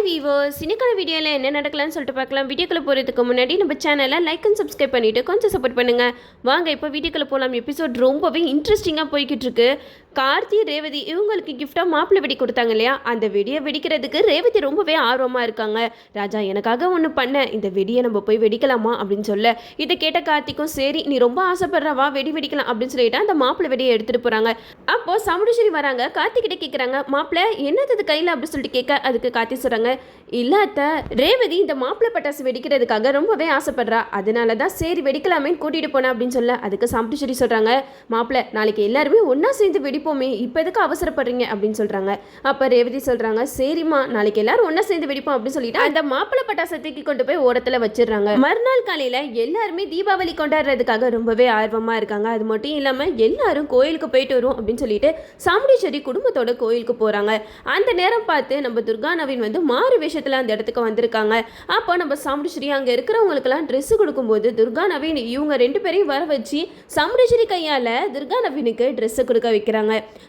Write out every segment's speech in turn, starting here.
Hi viewers, இன்னைக்கான வீடியோவில் என்ன நடக்கலாம்னு சொல்லிட்டு பார்க்கலாம். வீடியோக்குள்ளே போகிறதுக்கு முன்னாடி நம்ம சேனலை லைக் அண்ட் சப்ஸ்கிரைப் பண்ணிவிட்டு கொஞ்சம் சப்போர்ட் பண்ணுங்கள். வாங்க இப்போ வீடியோக்குள்ளே போகலாம். எபிசோட் ரொம்பவே இன்ட்ரெஸ்டிங்காக போய்கிட்டு இருக்கு. கார்த்தி ரேவதி இவங்களுக்கு கிஃப்டாக மாப்பிள்ளை வெடி கொடுத்தாங்க இல்லையா, அந்த வெடியை வெடிக்கிறதுக்கு ரேவதி ரொம்பவே ஆர்வமாக இருக்காங்க. ராஜா எனக்காக ஒன்று பண்ண, இந்த வெடியை நம்ம போய் வெடிக்கலாமா அப்படின்னு சொல்ல, இதை கேட்ட கார்த்திக்கும் சரி நீ ரொம்ப ஆசைப்படுறவா வெடி வெடிக்கலாம் அப்படின்னு சொல்லிட்டு அந்த மாப்பிள்ளை வெடியை எடுத்துகிட்டு போகிறாங்க. அப்போது சமுடிஸ்ரீ வராங்க. கார்த்திகிட்ட கேட்குறாங்க, மாப்பிள்ளை என்னது கையில் அப்படின்னு சொல்லிட்டு கேட்க, அதுக்கு கார்த்தி சொல்கிறாங்க, இல்லாத ரேவதி இந்த மாப்பிள்ளை பட்டாசு வெடிக்கிறதுக்காக ரொம்பவே ஆசைப்படுறா, அதனால தான் சரி வெடிக்கலாமே கூட்டிகிட்டு போனேன் அப்படின்னு சொல்ல, அதுக்கு சமுடிஸ்ரீ சொல்கிறாங்க, மாப்பிள்ளை நாளைக்கு எல்லாருமே ஒன்றா சேர்ந்து வெடிப்போமே, இப்போ எதுக்கு அவசரப்படுறீங்க அப்படின்னு சொல்கிறாங்க. அப்போ ரேவதி சொல்கிறாங்க, சரிம்மா நாளைக்கு எல்லாரும் ஒன்றா சேர்ந்து வெடிப்போம் அப்படின்னு சொல்லிட்டு அந்த மாப்பிள்ளை பட்டாசை தூக்கி கொண்டு போய் ஓரத்தில் வச்சிடுறாங்க. மறுநாள் காலையில் எல்லாருமே தீபாவளி கொண்டாடுறதுக்காக ரொம்பவே ஆர்வமாக இருக்காங்க. அது மட்டும் இல்லாமல் எல்லாரும் கோயிலுக்கு போயிட்டு வரும் அப்படின்னு சொல்லிட்டு சாமுண்டீஸ்வரி குடும்பத்தோட கோயிலுக்கு போகிறாங்க. அந்த நேரம் பார்த்து நம்ம துர்கா நவீன் வந்து மாறு விஷயத்தில் அந்த இடத்துக்கு வந்திருக்காங்க. அப்போ நம்ம சாமுண்டீஸ்வரி அங்கே இருக்கிறவங்களுக்கெல்லாம் ட்ரெஸ் கொடுக்கும்போது துர்கா நவீன் இவங்க ரெண்டு பேரையும் வர வச்சு சாமுண்டீஸ்வரி கையால் துர்கா நவீனுக்கு ட்ரெஸ்ஸை கொடுக்க வைக்கிறாங்க.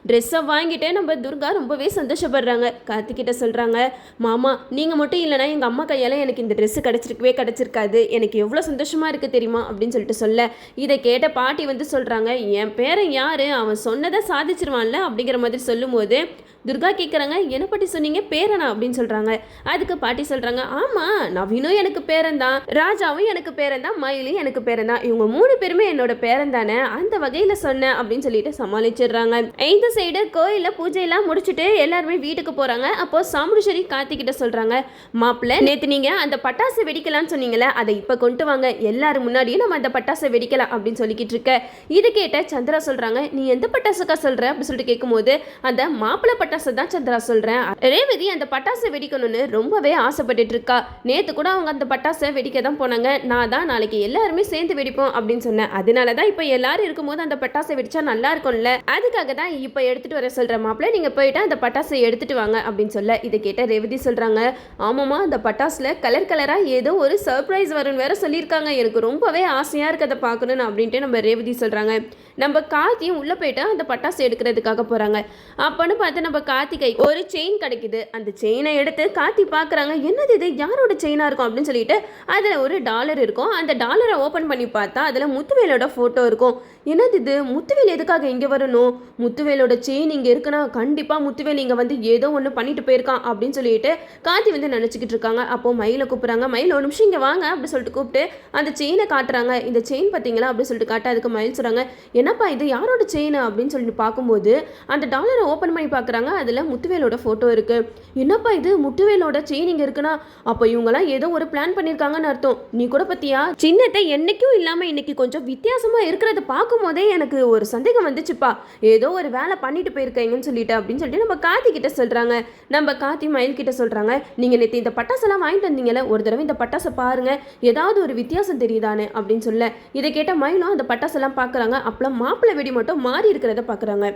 ட்ரெஸ்ஸை வாங்கிட்டு நம்ம துர்கா ரொம்பவே சந்தோஷப்படுறாங்க. கார்த்திகிட்ட சொல்கிறாங்க, மாமா நீங்கள் மட்டும் இல்லைனா எங்கள் அம்மா கையால் எனக்கு இந்த ட்ரெஸ்ஸு கிடச்சிருக்காது, எனக்கு எவ்வளோ சந்தோஷமாக இருக்குது தெரியுமா அப்படின்னு சொல்லிட்டு சொல்ல, இதை கேட்ட பாட்டி வந்து சொல்கிறாங்க, என் பேரன் யார், அவன் சொன்னதை சாதிச்சிருவான்ல அப்படிங்கிற மாதிரி சொல்லும்போது துர்கா கேட்குறாங்க, என்ன பாட்டி சொன்னீங்க பேரனா அப்படின்னு சொல்கிறாங்க. அதுக்கு பாட்டி சொல்கிறாங்க, ஆமாம் நவீனும் எனக்கு பேரன் தான், ராஜாவும் எனக்கு பேரன் தான், மயிலும் எனக்கு பேரன் தான், இவங்க மூணு பேருமே என்னோட பேரன் தானே, அந்த வகையில் சொன்னேன் அப்படின்னு சொல்லிட்டு சமாளிச்சிடுறாங்க. இந்த சைடு கோயிலில் பூஜையெல்லாம் முடிச்சுட்டு எல்லாருமே வீட்டுக்கு போகிறாங்க. அப்போது சாமுண்டீஸ்வரி கார்த்திகிட்ட சொல்கிறாங்க, மாப்பிள்ளை நேற்று நீங்கள் அந்த பட்டாசு வெடிக்கலான்னு சொன்னீங்களே, அதை இப்போ கொண்டு வாங்க, எல்லாரும் முன்னாடியும் நம்ம அந்த பட்டாசை வெடிக்கலாம் அப்படின்னு சொல்லிக்கிட்டு இருக்க. இது கேட்ட சந்திரா சொல்கிறாங்க, நீ எந்த பட்டாசுக்கா சொல்கிற அப்படின்னு சொல்லிட்டு கேட்கும்போது, அந்த மாப்பிள்ளை பட்டாசு தான் சந்திரா சொல்கிறேன். ரேவதி அந்த பட்டாசை வெடிக்கணும்னு ரொம்பவே ஆசைப்பட்டுட்டு இருக்கா. நேற்று கூட அவங்க அந்த பட்டாசை வெடிக்க தான் போனாங்க, நான் தான் நாளைக்கு எல்லாருமே சேர்ந்து வெடிப்போம் அப்படின்னு சொன்னேன், அதனால தான் இப்போ எல்லாரும் இருக்கும்போது அந்த பட்டாசை வெடிச்சா நல்லா இருக்கும்ல, அதுக்காக தான் இப்போ எடுத்துகிட்டு வர சொல்கிறேன் மாப்பிள்ளை, நீங்கள் போயிட்டு அந்த பட்டாசை எடுத்துகிட்டு வாங்க அப்படின்னு சொல்ல, இதை கேட்ட ரேவதி சொல்கிறாங்க, ஆமாம்மா அந்த பட்டாசில் கலர் கலராக ஏதோ ஒரு சர்ப்ரைஸ் வரும்னு வேற சொல்லியிருக்காங்க, எனக்கு ரொம்பவே ஆசையாக இருக்குது அதை பார்க்கணுன்னு அப்படின்ட்டு நம்ம ரேவதி சொல்கிறாங்க. நம்ம கார்த்தியும் உள்ளே போயிட்டு அந்த பட்டாசு எடுக்கிறதுக்காக போகிறாங்க. அப்போன்னு பார்த்து நம்ம கார்த்திகை ஒரு செயின் கிடைக்குது. அந்த செயினை எடுத்து கார்த்தி பார்க்குறாங்க, என்னது இது யாரோட செயினாக இருக்கும் அப்படின்னு சொல்லிட்டு அதில் ஒரு டாலர் இருக்கும். அந்த டாலரை ஓப்பன் பண்ணி பார்த்தா அதில் முத்துவேலோட ஃபோட்டோ இருக்கும். என்னது இது, முத்துவேல் எதுக்காக இங்கே வரணும், முத்துவேலோட செயின் இங்கே இருக்குன்னா கண்டிப்பாக முத்துவேல் இங்கே வந்து ஏதோ ஒன்று பண்ணிட்டு போயிருக்கான் அப்படின்னு சொல்லிட்டு கார்த்தி வந்து நினச்சிக்கிட்டு இருக்காங்க. அப்போது மயிலை கூப்பிட்றாங்க, மயில் ஒரு நிமிஷம் இங்கே வாங்க அப்படின்னு சொல்லிட்டு கூப்பிட்டு அந்த செயினை காட்டுறாங்க. இந்த செயின் பார்த்தீங்களா அப்படின்னு சொல்லிட்டு காட்ட, அதுக்கு மயில் சொல்கிறாங்க, என்னப்பா இது யாரோட செயின் அப்படின்னு சொல்லிட்டு பார்க்கும்போது அந்த டாலரை ஓப்பன் பண்ணி பார்க்குறாங்க, அதில் முத்துவேலோட ஃபோட்டோ இருக்குது. என்னப்பா இது முத்துவேலோட செயின் இங்கே இருக்குன்னா அப்போ இவங்கெல்லாம் ஏதோ ஒரு பிளான் பண்ணியிருக்காங்கன்னு அர்த்தம். நீ கூட பற்றியா சின்னத்தை என்னைக்கும் இல்லாமல் இன்னைக்கு கொஞ்சம் வித்தியாசமாக இருக்கிறத பார்க்கும்போதே எனக்கு ஒரு சந்தேகம் வந்துச்சுப்பா, ஏதோ ஒரு வேலை பண்ணிட்டு போயிருக்கீங்கன்னு சொல்லிட்டு அப்படின்னு சொல்லிட்டு நம்ம கார்த்தி கிட்ட சொல்கிறாங்க. நம்ம கார்த்தி மயில் கிட்ட சொல்கிறாங்க, நீங்கள் நேற்று இந்த பட்டாசெல்லாம் வாங்கிட்டு வந்தீங்கல்ல, ஒரு தடவை இந்த பட்டாசை பாருங்கள், ஏதாவது ஒரு வித்தியாசம் தெரியுதானே அப்படின்னு சொல்ல, இதை கேட்ட மயிலும் அந்த பட்டாசெல்லாம் பார்க்குறாங்க. அப்போலாம் மாப்பிள்ளை வெடி மட்டும் மாறி இருக்கிறத பார்க்குறாங்க.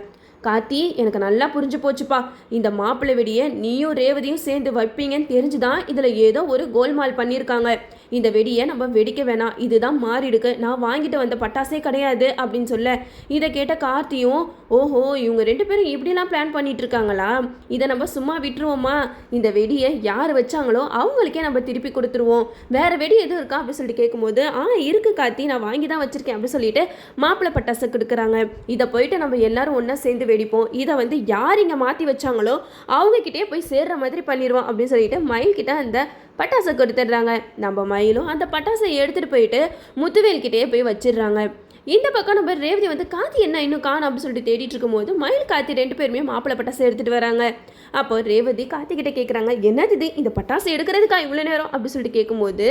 கார்த்தி எனக்கு நல்லா புரிஞ்சு போச்சுப்பா, இந்த மாப்பிள்ளை வெடியை நீயும் ரேவதியும் சேர்ந்து வைப்பீங்கன்னு தெரிஞ்சுதான் இதில் ஏதோ ஒரு கோல்மால் பண்ணியிருக்காங்க, இந்த வெடியை நம்ம வெடிக்க வேணாம், இதுதான் மாறிடுக்கு, நான் வாங்கிட்டு வந்த பட்டாசே கிடையாது அப்படின்னு சொல்ல, இதை கேட்ட கார்த்தியும், ஓஹோ இவங்க ரெண்டு பேரும் இப்படிலாம் பிளான் பண்ணிட்டு இருக்காங்களா, இதை நம்ம சும்மா விட்டுருவோமா, இந்த வெடியை யார் வச்சாங்களோ அவங்களுக்கே நம்ம திருப்பி கொடுத்துருவோம், வேற வெடி எதுவும் இருக்கா அப்படின்னு சொல்லிட்டு கேட்கும்போது, இருக்கு கார்த்தி நான் வாங்கி தான் வச்சிருக்கேன் அப்படின்னு சொல்லிட்டு மாப்பிள்ளை பட்டாசை கொடுக்குறாங்க. இதை போயிட்டு நம்ம எல்லாரும் ஒன்றா சேர்ந்து வெடிப்போம், இதை வந்து யார் இங்கே மாற்றி வச்சாங்களோ அவங்கக்கிட்டே போய் சேர்ற மாதிரி பண்ணிடுவோம் அப்படின்னு சொல்லிட்டு மயில்கிட்ட அந்த பட்டாசை கொடுத்துட்றாங்க. நம்ம மயிலும் அந்த பட்டாசை எடுத்துகிட்டு போயிட்டு முத்துவேல்கிட்டே போய் வச்சிடுறாங்க. இந்த பக்கம் நம்ம ரேவதி வந்து கார்த்தி என்ன இன்னும் காணும் அப்படின்னு சொல்லிட்டு தேடிட்டு இருக்கும்போது மயில் கார்த்தி ரெண்டு பேருமே மாப்பிள்ளை பட்டாசை எடுத்துகிட்டு வராங்க. அப்போ ரேவதி கார்த்தி கிட்ட கேட்குறாங்க, என்னது இது இந்த பட்டாசை எடுக்கிறதுக்கா இவ்வளோ நேரம் அப்படின்னு சொல்லிட்டு கேட்கும்போது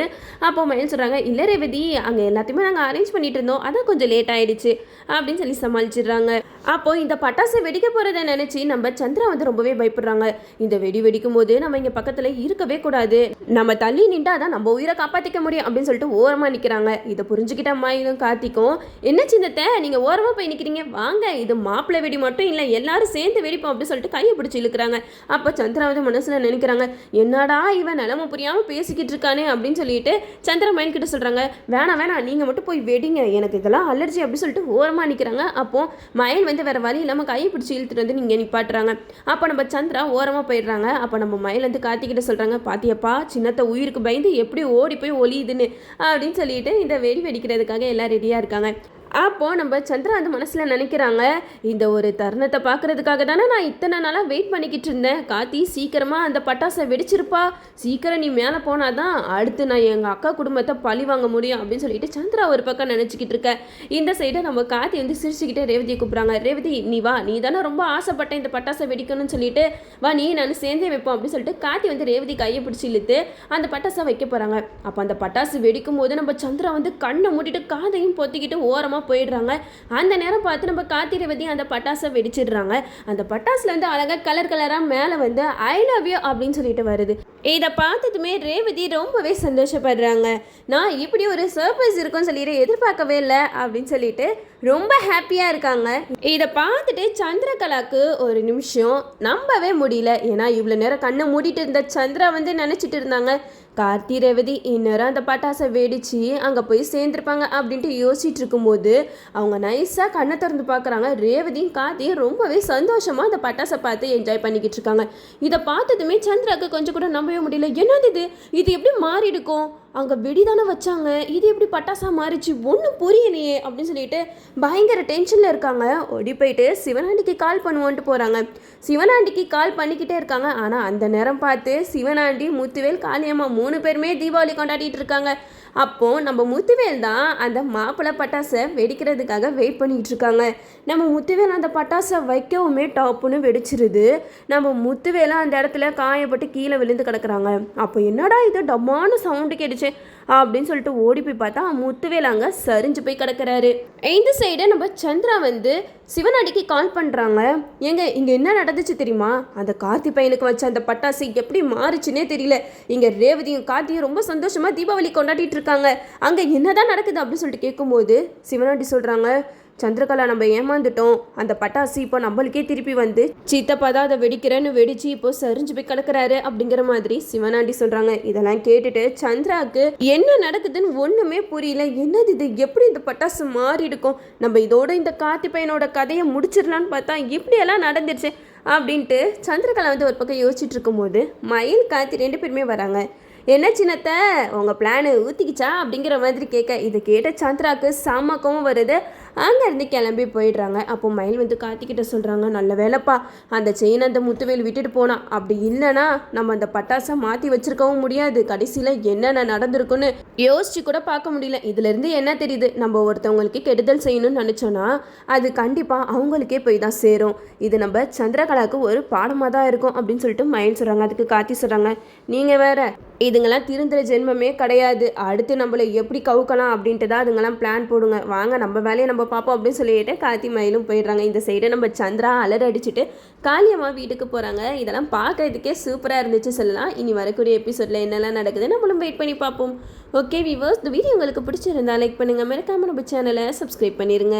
அப்போ மயில் சொல்கிறாங்க, இல்லை ரேவதி அங்கே எல்லாத்தையுமே நாங்கள் அரேஞ்ச் பண்ணிட்டு இருந்தோம், அதான் கொஞ்சம் லேட் ஆகிடுச்சு அப்படின்னு சொல்லி சமாளிச்சிடுறாங்க. அப்போது இந்த பட்டாசை வெடிக்க போகிறத நினச்சி நம்ம சந்திரா வந்து ரொம்பவே பயப்படுறாங்க. இந்த வெடி வெடிக்கும் போது நம்ம இங்கே பக்கத்தில் இருக்கவே கூடாது, நம்ம தள்ளி நின்றா தான் நம்ம உயிரை காப்பாற்றிக்க முடியும் அப்படின்னு சொல்லிட்டு ஓரமாக நிற்கிறாங்க. இதை புரிஞ்சுக்கிட்ட மயிலும் கார்த்திக்கும், என்ன சின்னத்தை நீங்கள் ஓரமாக போய் நிற்கிறீங்க, வாங்க இது மாப்பிள்ளை வெடி மட்டும் இல்லை எல்லாரும் சேர்ந்து வெடிப்போம் அப்படின்னு சொல்லிட்டு கையை பிடிச்சி இழுக்கிறாங்க. அப்போ சந்திரா வந்து மனசில் நினைக்கிறாங்க, என்னடா இவன் நிலமை புரியாமல் பேசிக்கிட்டு இருக்கானே அப்படின்னு சொல்லிட்டு சந்திரா மயில் கிட்ட சொல்கிறாங்க, வேணாம் நீங்கள் மட்டும் போய் வெடிங்க, எனக்கு இதெல்லாம் அலர்ஜி அப்படின்னு சொல்லிட்டு ஓரமாக நிற்கிறாங்க. அப்போது மயில் வந்து வேறு வழி இல்லாமல் கையை பிடிச்சி இழுத்துட்டு வந்து நீங்கள் நிப்பாட்டுறாங்க. அப்போ நம்ம சந்திரா ஓரமாக போயிடுறாங்க. அப்போ நம்ம மயில் வந்து கார்த்திகிட்ட சொல்கிறாங்க, பாத்தியப்பா சின்னத்தை உயிருக்கு பயந்து எப்படி ஓடி போய் ஒளியுதுன்னு அப்படின்னு சொல்லிட்டு இந்த வெடி வெடிக்கிறதுக்காக எல்லாம் ரெடியாக இருக்காங்க. அப்போது நம்ம சந்திரா அந்த மனசில் நினைக்கிறாங்க, இந்த ஒரு தருணத்தை பார்க்குறதுக்காக தானே நான் இத்தனை நாளாக வெயிட் பண்ணிக்கிட்டு இருந்தேன். கார்த்தி சீக்கிரமாக அந்த பட்டாசை வெடிச்சிருப்பா, சீக்கிரம் நீ மேலே போனால் தான் அடுத்து நான் எங்கள் அக்கா குடும்பத்தை பழி வாங்க முடியும் அப்படின்னு சொல்லிட்டு சந்திரா ஒரு பக்கம் நினச்சிக்கிட்டு இருக்கேன். இந்த சைடை நம்ம கார்த்தி வந்து சிரிச்சுக்கிட்டே ரேவதியை கூப்பிட்றாங்க. ரேவதி நீ வா, நீ தானே ரொம்ப ஆசைப்பட்ட இந்த பட்டாசை வெடிக்கணும்னு சொல்லிட்டு வா, நீ நான் சேர்ந்தே வைப்போம் அப்படின்னு சொல்லிட்டு கார்த்தி வந்து ரேவதி கையை பிடிச்சி இழுத்து அந்த பட்டாசை வைக்க போகிறாங்க. அப்போ அந்த பட்டாசு வெடிக்கும் போது நம்ம சந்திரா வந்து கண்ணை மூட்டிட்டு காதையும் பொத்திக்கிட்டு ஓரமாக போயிடுறாங்க. அந்த நேரம் பார்த்து நம்ம கார்த்தி ரேவதி அந்த பட்டாசை வெடிச்சிடுறாங்க. அந்த பட்டாசுல வந்து அழகாக கலராக மேலே வந்து ஐ லவ் யூ அப்படின்னு சொல்லிட்டு வருது. இதை பார்த்ததுமே ரேவதி ரொம்பவே சந்தோஷப்படுறாங்க. நான் இப்படி ஒரு சர்ப்ரைஸ் இருக்குன்னு சொல்லிட்டு எதிர்பார்க்கவே இல்லை அப்படின்னு சொல்லிட்டு ரொம்ப ஹாப்பியாக இருக்காங்க. இதை பார்த்துட்டு சந்திரகலாவுக்கு ஒரு நிமிஷம் நம்பவே முடியல. ஏன்னா இவ்வளோ நேரம் கண்ணை மூடிட்டு இருந்த சந்திரா வந்து நினச்சிட்டு இருந்தாங்க, கார்த்தி ரேவதி இந்நேரம் அந்த பட்டாசை வெடித்து அங்கே போய் சேர்ந்துருப்பாங்க அப்படின்ட்டு யோசிச்சுட்டு இருக்கும்போது அவங்க நைஸாக கண்ணை திறந்து பார்க்குறாங்க. ரேவதியும் கார்த்தியும் ரொம்பவே சந்தோஷமாக அந்த பட்டாசை பார்த்து என்ஜாய் பண்ணிக்கிட்டு இருக்காங்க. இதை பார்த்ததுமே சந்திராவுக்கு கொஞ்சம் கூட நம்பவே முடியல. என்னது இது எப்படி மாறி இருக்கும், அங்கே வெடி தானே வச்சாங்க, இது எப்படி பட்டாசா மாறிச்சு, ஒன்றும் புரியலையே அப்படின்னு சொல்லிட்டு பயங்கர டென்ஷனில் இருக்காங்க. ஓடி போயிட்டு சிவனாண்டிக்கு கால் பண்ணுவோன்ட்டு போகிறாங்க. சிவனாண்டிக்கு கால் பண்ணிக்கிட்டே இருக்காங்க. ஆனால் அந்த நேரம் பார்த்து சிவனாண்டி முத்துவேல் காளியம்மா 3 பேருமே தீபாவளி கொண்டாடிட்டு இருக்காங்க. அப்போது நம்ம முத்துவேல் தான் அந்த மாப்பிள்ளை பட்டாசை வெடிக்கிறதுக்காக வெயிட் பண்ணிகிட்டு இருக்காங்க. நம்ம முத்துவேல் அந்த பட்டாசை வைக்கவுமே டாப்புன்னு வெடிச்சிருது. நம்ம முத்துவேலை அந்த இடத்துல காயப்பட்டு கீழே விழுந்து கிடக்குறாங்க. அப்போ என்னடா இது டம்மான சவுண்டு கேட்டுச்சு அப்படின்னு சொல்லிட்டு ஓடி போய் பார்த்தா முத்துவேல் அங்கே சரிஞ்சு போய் கிடக்கிறாரு. இந்த சைடு நம்ம சந்திரா வந்து சிவனாண்டிக்கு கால் பண்ணுறாங்க. ஏங்க இங்கே என்ன நடந்துச்சு தெரியுமா, அந்த கார்த்தி பையனுக்கு வச்ச அந்த பட்டாசு எப்படி மாறுச்சுன்னே தெரியல, இங்கே ரேவதியும் கார்த்தியும் ரொம்ப சந்தோஷமாக தீபாவளி கொண்டாடிட்டு இருக்காங்க, அங்கே என்னதான் நடக்குது அப்படின்னு சொல்லிட்டு கேட்கும்போது சிவனாண்டி சொல்கிறாங்க, சந்திரகலா நம்ம ஏமாந்துட்டோம், அந்த பட்டாசு இப்போ நம்மளுக்கே திருப்பி வந்து சித்தப்பா தான் அதை வெடிக்கிறேன்னு வெடிச்சு இப்போ சரிஞ்சு போய் கிடக்குறாரு அப்படிங்கிற மாதிரி சிவனாண்டி சொல்கிறாங்க. இதெல்லாம் கேட்டுட்டு சந்திராவுக்கு என்ன நடக்குதுன்னு ஒன்றுமே புரியல. என்னது இது, எப்படி இந்த பட்டாசு மாறி இருக்கும், நம்ம இதோட இந்த கார்த்தி பையனோட கதையை முடிச்சிடலான்னு பார்த்தா இப்படியெல்லாம் நடந்துருச்சு அப்படின்ட்டு சந்திரகலா வந்து ஒரு பக்கம் யோசிச்சுட்டு இருக்கும்போது மயில் கார்த்தி 2 பேருமே வராங்க. என்ன சின்னத்தை உங்கள் பிளானு ஊற்றிக்கிச்சா அப்படிங்கிற மாதிரி கேட்க, இதை கேட்ட சந்திராவுக்கு சாமக்கமும் வருது. அங்கேருந்து கிளம்பி போயிடுறாங்க. அப்போ மயில் வந்து கார்த்திகிட்ட சொல்கிறாங்க, நல்ல வேலைப்பா அந்த செயின் அந்த முத்துவேல் விட்டுட்டு போனான், அப்படி இல்லைனா நம்ம அந்த பட்டாசை மாற்றி வச்சுருக்கவும் முடியாது, கடைசியில் என்னென்ன நடந்திருக்குன்னு யோசிச்சு கூட பார்க்க முடியல. இதுலேருந்து என்ன தெரியுது, நம்ம ஒருத்தவங்களுக்கு கெடுதல் செய்யணும்னு நினச்சோன்னா அது கண்டிப்பாக அவங்களுக்கே போய் தான் சேரும், இது நம்ம சந்திரகலாவுக்கு ஒரு பாடமாக தான் இருக்கும் அப்படின்னு சொல்லிட்டு மயில் சொல்கிறாங்க. அதுக்கு கார்த்தி சொல்கிறாங்க, நீங்கள் வேற இதுங்கெல்லாம் திருந்துற ஜென்மமே கிடையாது, அடுத்து நம்மளை எப்படி கவுக்கலாம் அப்படின்ட்டு தான் அதுங்கெல்லாம் பிளான் போடுங்க, வாங்க நம்ம வேலையை நம்ம பார்ப்போம் அப்படின்னு சொல்லிட்டு கார்த்தி மயிலும் போயிடுறாங்க. இந்த சைடு நம்ம சந்திரா அலர் அடிச்சுட்டு காளியம்மா வீட்டுக்கு போகிறாங்க. இதெல்லாம் பார்க்கறதுக்கே சூப்பராக இருந்துச்சு சொல்லலாம். இனி வரக்கூடிய எபிசோடில் என்னெல்லாம் நடக்குது நம்மளும் வெயிட் பண்ணி பார்ப்போம். ஓகே வீவர்ஸ், இந்த வீடியோ உங்களுக்கு பிடிச்சிருந்தா லைக் பண்ணுங்கள், மறக்காம நம்ம சேனலை சப்ஸ்கிரைப் பண்ணிடுங்க.